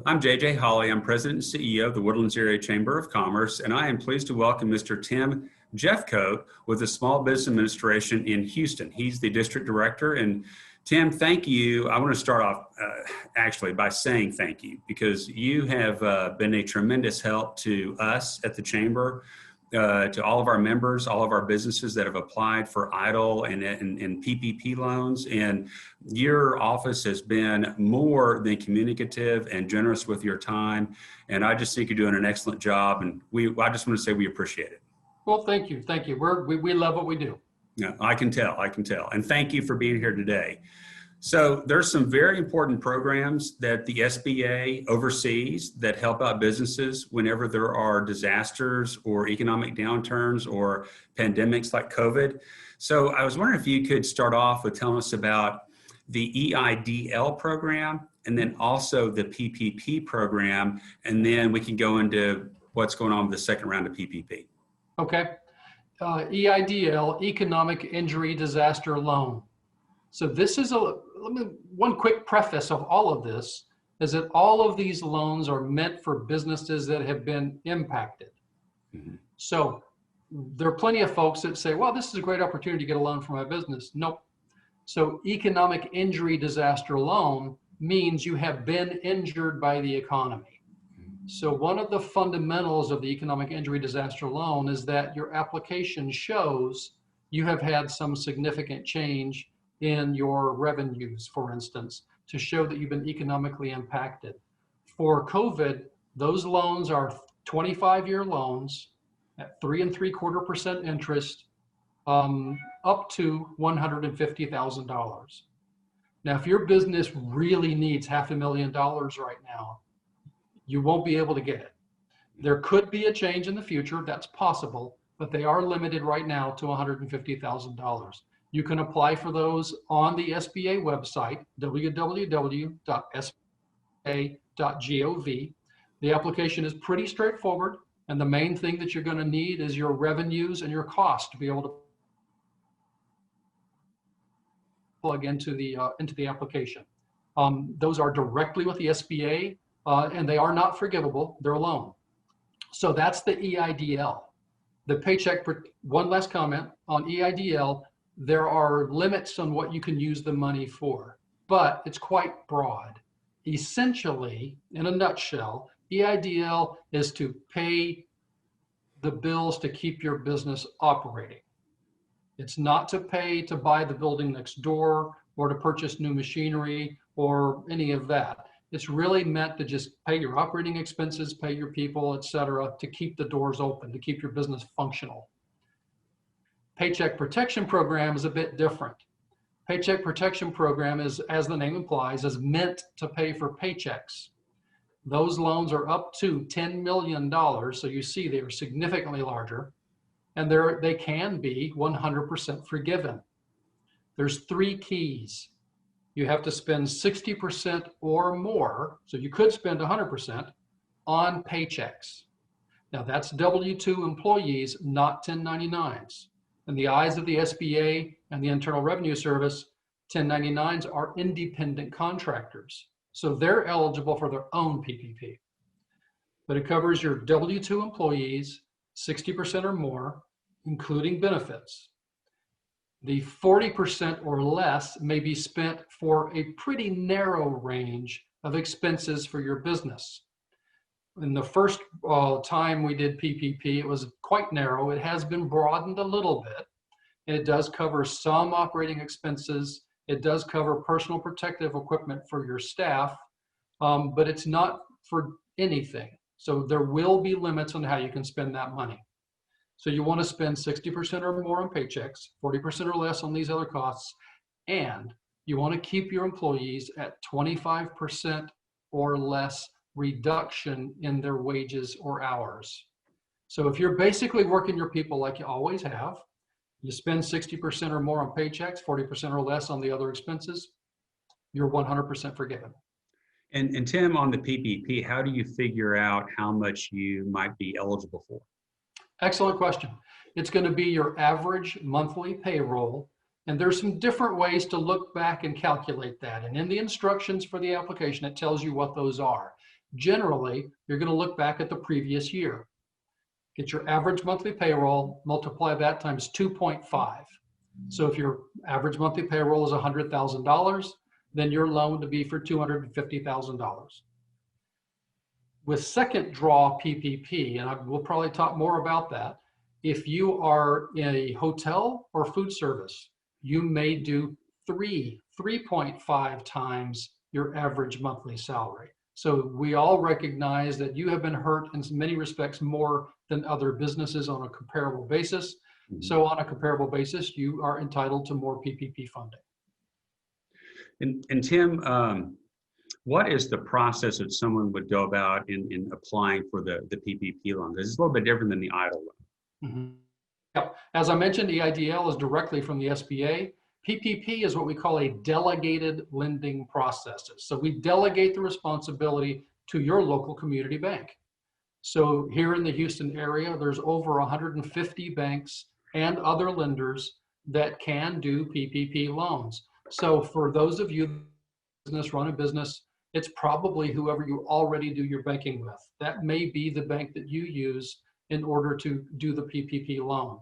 I'm JJ Hawley. I'm President and CEO of the Woodlands Area Chamber of Commerce, and I am pleased to welcome Mr. Tim Jeffcoat with the Small Business Administration in Houston. He's the District Director. And Tim, thank you. I want to start off actually by saying thank you, because you have been a tremendous help to us at the Chamber, to all of our members, all of our businesses that have applied for EIDL and PPP loans. And your office has been more than communicative and generous with your time. And I just think you're doing an excellent job. And I just want to say we appreciate it. Well, thank you. Thank you. We love what we do. Yeah, I can tell. And thank you for being here today. So there's some very important programs that the SBA oversees that help out businesses whenever there are disasters or economic downturns or pandemics like COVID. So I was wondering if you could start off with telling us about the EIDL program and then also the PPP program, and then we can go into what's going on with the second round of PPP. Okay. EIDL, Economic Injury Disaster Loan. So this is one quick preface of all of this is that all of these loans are meant for businesses that have been impacted. Mm-hmm. So there are plenty of folks that say, well, this is a great opportunity to get a loan for my business. Nope. So Economic Injury Disaster Loan means you have been injured by the economy. So one of the fundamentals of the Economic Injury Disaster Loan is that your application shows you have had some significant change in your revenues, for instance, to show that you've been economically impacted. For COVID, those loans are 25-year loans at 3.75% interest, up to $150,000. Now, if your business really needs $500,000 right now, you won't be able to get it. There could be a change in the future, that's possible, but they are limited right now to $150,000. You can apply for those on the SBA website, www.sba.gov. The application is pretty straightforward, and the main thing that you're going to need is your revenues and your cost to be able to plug into the application. Those are directly with the SBA, and they are not forgivable. They're a loan. So that's the EIDL. The paycheck. One last comment on EIDL. There are limits on what you can use the money for, but it's quite broad. Essentially, in a nutshell, EIDL is to pay the bills to keep your business operating. It's not to pay to buy the building next door or to purchase new machinery or any of that. It's really meant to just pay your operating expenses, pay your people, et cetera, to keep the doors open, to keep your business functional. Paycheck Protection Program is a bit different. Paycheck Protection Program is, as the name implies, is meant to pay for paychecks. Those loans are up to $10 million, so you see they are significantly larger, and they can be 100% forgiven. There's three keys. You have to spend 60% or more, so you could spend 100% on paychecks. Now that's W-2 employees, not 1099s. In the eyes of the SBA and the Internal Revenue Service, 1099s are independent contractors. So they're eligible for their own PPP. But it covers your W-2 employees, 60% or more, including benefits. The 40% or less may be spent for a pretty narrow range of expenses for your business. In the first time we did PPP, it was quite narrow. It has been broadened a little bit. It does cover some operating expenses. It does cover personal protective equipment for your staff, but it's not for anything. So there will be limits on how you can spend that money. So you want to spend 60% or more on paychecks, 40% or less on these other costs, and you want to keep your employees at 25% or less reduction in their wages or hours. So if you're basically working your people like you always have, you spend 60% or more on paychecks, 40% or less on the other expenses, you're 100% forgiven. And Tim, on the PPP, how do you figure out how much you might be eligible for? Excellent question. It's going to be your average monthly payroll, and there's some different ways to look back and calculate that. And in the instructions for the application, it tells you what those are. Generally, you're going to look back at the previous year. Get your average monthly payroll, multiply that times 2.5. So if your average monthly payroll is $100,000, then your loan to be for $250,000. With second draw PPP, and we'll probably talk more about that, if you are in a hotel or food service, you may do 3.5 times your average monthly salary. So we all recognize that you have been hurt in many respects more than other businesses on a comparable basis. So on a comparable basis, you are entitled to more PPP funding. And Tim, what is the process that someone would go about in applying for the PPP loan? This is a little bit different than the EIDL loan. Yeah. As I mentioned, EIDL is directly from the SBA. PPP is what we call a delegated lending process. So we delegate the responsibility to your local community bank. So here in the Houston area, there's over 150 banks and other lenders that can do PPP loans. So for those of you run a business, it's probably whoever you already do your banking with. That may be the bank that you use in order to do the PPP loan.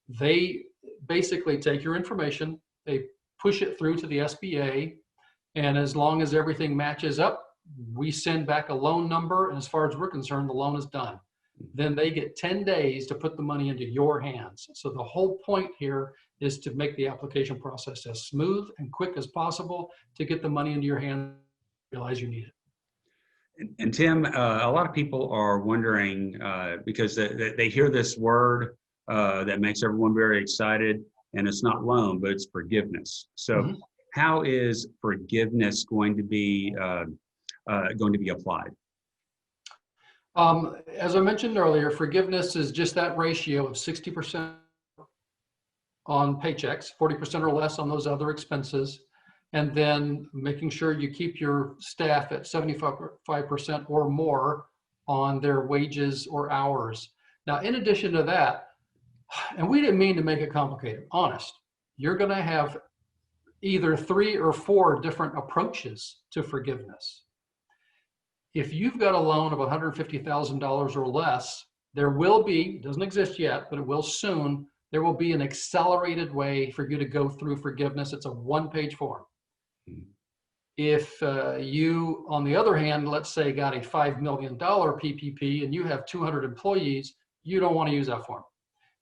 They basically take your information, they push it through to the SBA, and as long as everything matches up, we send back a loan number, and as far as we're concerned, the loan is done. Then they get 10 days to put the money into your hands. So the whole point here is to make the application process as smooth and quick as possible to get the money into your hands, realize you need it. And Tim, a lot of people are wondering, because they hear this word that makes everyone very excited, and it's not loan, but it's forgiveness. So how is forgiveness going to be applied? As I mentioned earlier, forgiveness is just that ratio of 60% on paychecks, 40% or less on those other expenses, and then making sure you keep your staff at 75% or more on their wages or hours. Now, in addition to that, and we didn't mean to make it complicated, honest, you're going to have either 3 or 4 different approaches to forgiveness. If you've got a loan of $150,000 or less, there will be, doesn't exist yet, but it will soon, there will be an accelerated way for you to go through forgiveness. It's a 1-page form. If you, on the other hand, let's say got a $5 million PPP and you have 200 employees, you don't want to use that form.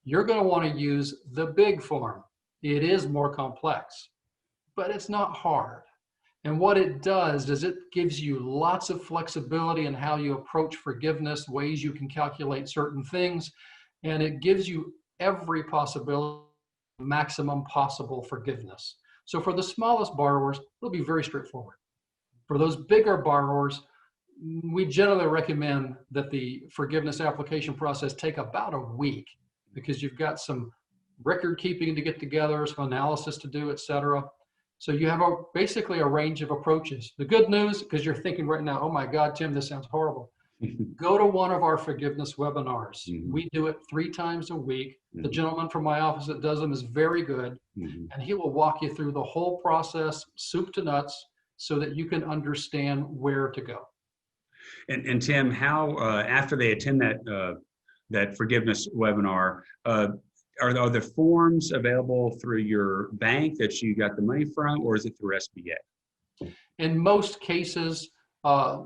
You're going to want to use the big form. It is more complex, but it's not hard. And what it does is it gives you lots of flexibility in how you approach forgiveness, ways you can calculate certain things, and it gives you every possibility, maximum possible forgiveness. So for the smallest borrowers, it'll be very straightforward. For those bigger borrowers, we generally recommend that the forgiveness application process take about a week because you've got some record keeping to get together, some analysis to do, et cetera. So you have basically a range of approaches. The good news, because you're thinking right now, oh my God, Tim, this sounds horrible. Go to one of our forgiveness webinars. We do it 3 times a week. The gentleman from my office that does them is very good, and he will walk you through the whole process, soup to nuts, so that you can understand where to go. And Tim, how after they attend that forgiveness webinar, are the forms available through your bank that you got the money from, or is it through SBA? In most cases,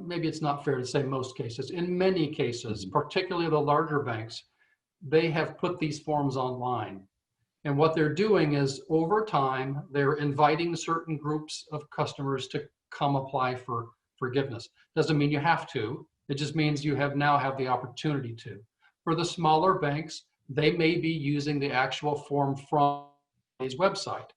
maybe it's not fair to say most cases, in many cases, particularly the larger banks, they have put these forms online. And what they're doing is over time, they're inviting certain groups of customers to come apply for forgiveness. Doesn't mean you have to, it just means you now have the opportunity to. For the smaller banks, they may be using the actual form from his website.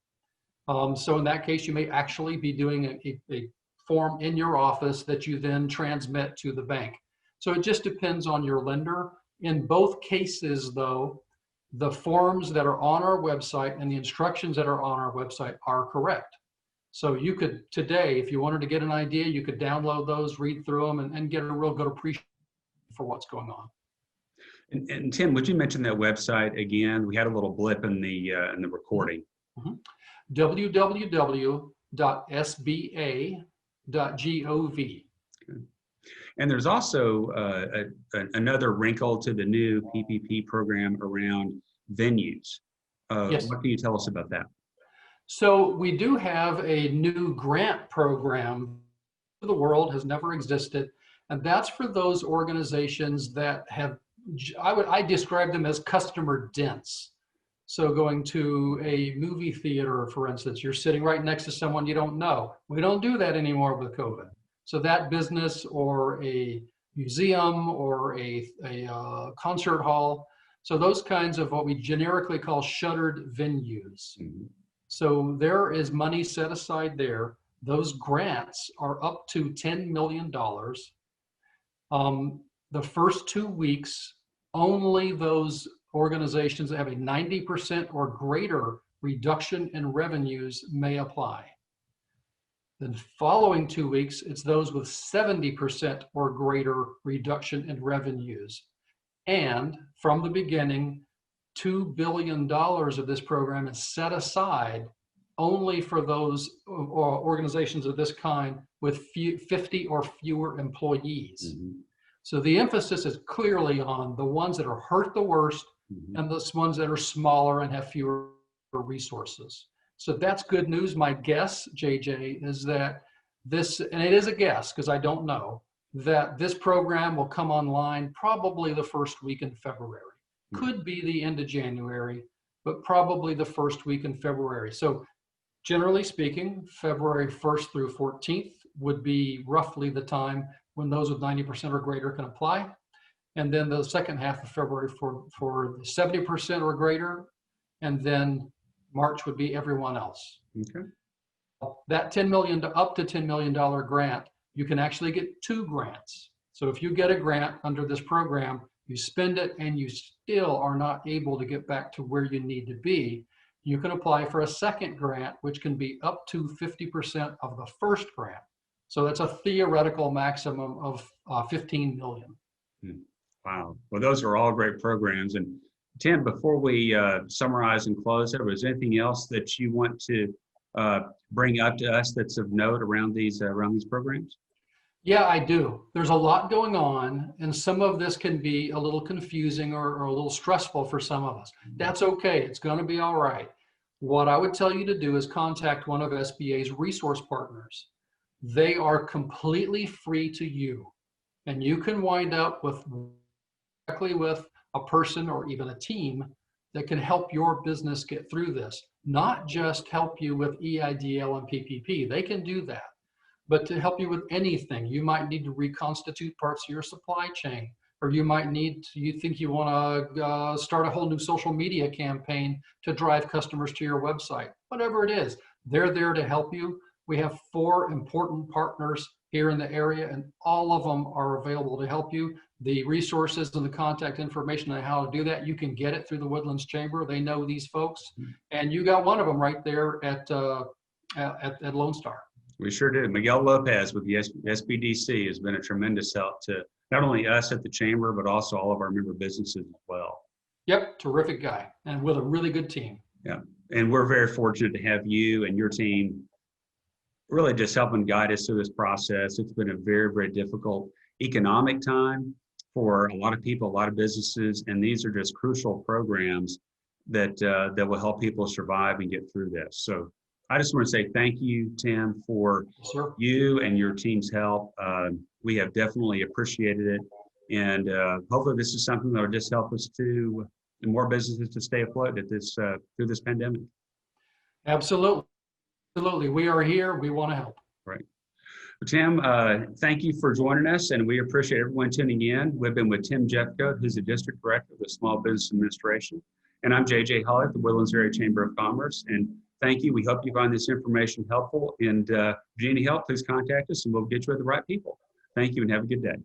So in that case, you may actually be doing a form in your office that you then transmit to the bank. So it just depends on your lender. In both cases, though, the forms that are on our website and the instructions that are on our website are correct. So you could today, if you wanted to get an idea, you could download those, read through them, and get a real good appreciation for what's going on. And Tim, would you mention that website again? We had a little blip in the recording. www.sba.gov. And there's also another wrinkle to the new PPP program around venues. Yes. What can you tell us about that? So we do have a new grant program. The world has never existed, and that's for those organizations that have, I describe them as customer dense. So going to a movie theater, for instance, you're sitting right next to someone you don't know. We don't do that anymore with COVID. So that business, or a museum, or a concert hall, so those kinds of what we generically call shuttered venues. Mm-hmm. So there is money set aside there. Those grants are up to $10 million. The first 2 weeks, only those organizations that have a 90% or greater reduction in revenues may apply. The following 2 weeks, it's those with 70% or greater reduction in revenues. And from the beginning, $2 billion of this program is set aside only for those organizations of this kind with 50 or fewer employees. Mm-hmm. So the emphasis is clearly on the ones that are hurt the worst, Mm-hmm. and the ones that are smaller and have fewer resources. So that's good news. My guess, JJ, is that this, and it is a guess because I don't know, that this program will come online probably the first week in February. Could be the end of January, but probably the first week in February. So generally speaking, February 1st through 14th would be roughly the time when those with 90% or greater can apply. And then the second half of February for 70% or greater. And then March would be everyone else. Okay. That $10 million to up to $10 million grant, you can actually get 2 grants. So if you get a grant under this program, you spend it and you still are not able to get back to where you need to be, you can apply for a second grant, which can be up to 50% of the first grant. So that's a theoretical maximum of 15 million. Wow. Well, those are all great programs. And Tim, before we summarize and close it, was there anything else that you want to bring up to us that's of note around these programs? Yeah, I do. There's a lot going on, and some of this can be a little confusing or a little stressful for some of us. That's okay. It's going to be all right. What I would tell you to do is contact one of SBA's resource partners. They are completely free to you, and you can wind up directly with a person or even a team that can help your business get through this. Not just help you with EIDL and PPP. They can do that. But to help you with anything, you might need to reconstitute parts of your supply chain, or you might need to, you think you want to start a whole new social media campaign to drive customers to your website. Whatever it is, they're there to help you. We have 4 important partners here in the area, and all of them are available to help you. The resources and the contact information on how to do that, you can get it through the Woodlands Chamber. They know these folks, and you got one of them right there at Lone Star. We sure do. Miguel Lopez with the SBDC has been a tremendous help to not only us at the Chamber, but also all of our member businesses as well. Yep, terrific guy, and with a really good team. Yeah, and we're very fortunate to have you and your team really just helping guide us through this process. It's been a very, very difficult economic time for a lot of people, a lot of businesses, and these are just crucial programs that that will help people survive and get through this. So I just want to say thank you, Tim, for you and your team's help. We have definitely appreciated it, and hopefully this is something that will just help us to more businesses to stay afloat at this through this pandemic. Absolutely. Absolutely. We are here. We want to help. Right. Well, Tim, thank you for joining us, and we appreciate everyone tuning in. We've been with Tim Jeffcoat, who's the District Director of the Small Business Administration, and I'm JJ Holly at the Woodlands Area Chamber of Commerce. And thank you. We hope you find this information helpful. And if you need any help, please contact us, and we'll get you with the right people. Thank you, and have a good day.